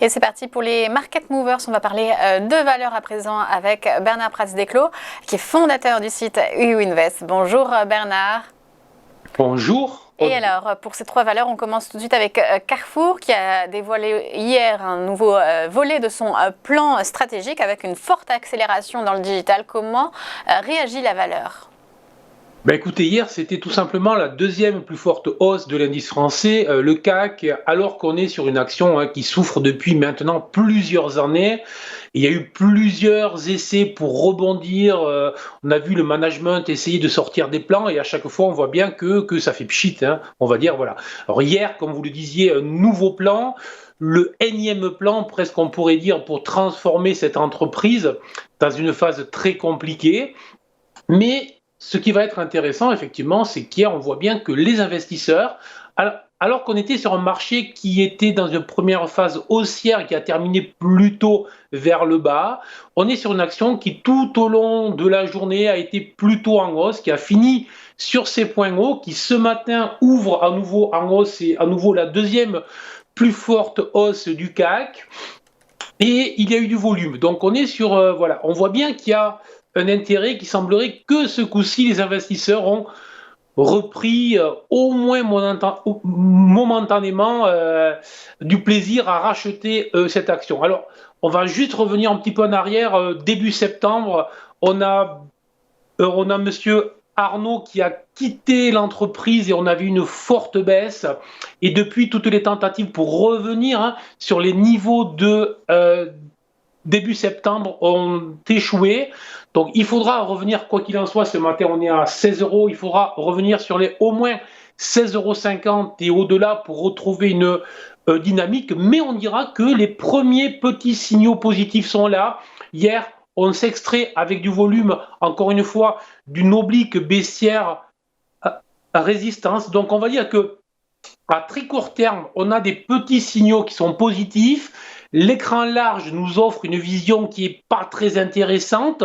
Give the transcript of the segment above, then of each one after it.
Et c'est parti pour les Market Movers. On va parler de valeurs à présent avec Bernard Prats-Desclos, qui est fondateur du site UUinvest. Bonjour Bernard. Bonjour. Et alors, pour ces trois valeurs, on commence tout de suite avec Carrefour, qui a dévoilé hier un nouveau volet de son plan stratégique avec une forte accélération dans le digital. Comment réagit la valeur ? Écoutez, hier, c'était tout simplement la deuxième plus forte hausse de l'indice français, le CAC, alors qu'on est sur une action qui souffre depuis maintenant plusieurs années. Il y a eu plusieurs essais pour rebondir. On a vu le management essayer de sortir des plans et à chaque fois, on voit bien que ça fait pchit, on va dire, voilà. Alors hier, comme vous le disiez, un nouveau plan, le énième plan, presque on pourrait dire, pour transformer cette entreprise dans une phase très compliquée. Mais ce qui va être intéressant, effectivement, c'est qu'hier, on voit bien que les investisseurs, alors qu'on était sur un marché qui était dans une première phase haussière qui a terminé plutôt vers le bas, on est sur une action qui, tout au long de la journée, a été plutôt en hausse, qui a fini sur ses points hauts, qui ce matin ouvre à nouveau en hausse et à nouveau la deuxième plus forte hausse du CAC. Et il y a eu du volume. Donc on est sur, voilà, on voit bien qu'il y a un intérêt qui semblerait que ce coup-ci, les investisseurs ont repris au moins momentanément du plaisir à racheter cette action. Alors, on va juste revenir un petit peu en arrière. Début septembre, on a monsieur Arnaud qui a quitté l'entreprise et on a vu une forte baisse. Et depuis, toutes les tentatives pour revenir sur les niveaux de début septembre ont échoué. Donc il faudra revenir, quoi qu'il en soit, ce matin on est à 16 euros, il faudra revenir sur les au moins 16,50 € et au-delà pour retrouver une dynamique. Mais on dira que les premiers petits signaux positifs sont là. Hier, on s'extrait avec du volume, encore une fois, d'une oblique baissière à résistance. Donc on va dire que à très court terme, on a des petits signaux qui sont positifs. L'écran large nous offre une vision qui n'est pas très intéressante,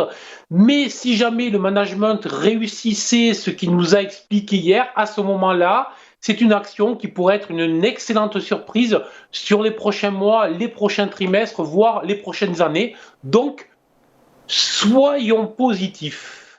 mais si jamais le management réussissait ce qu'il nous a expliqué hier, à ce moment-là, c'est une action qui pourrait être une excellente surprise sur les prochains mois, les prochains trimestres, voire les prochaines années. Donc, soyons positifs.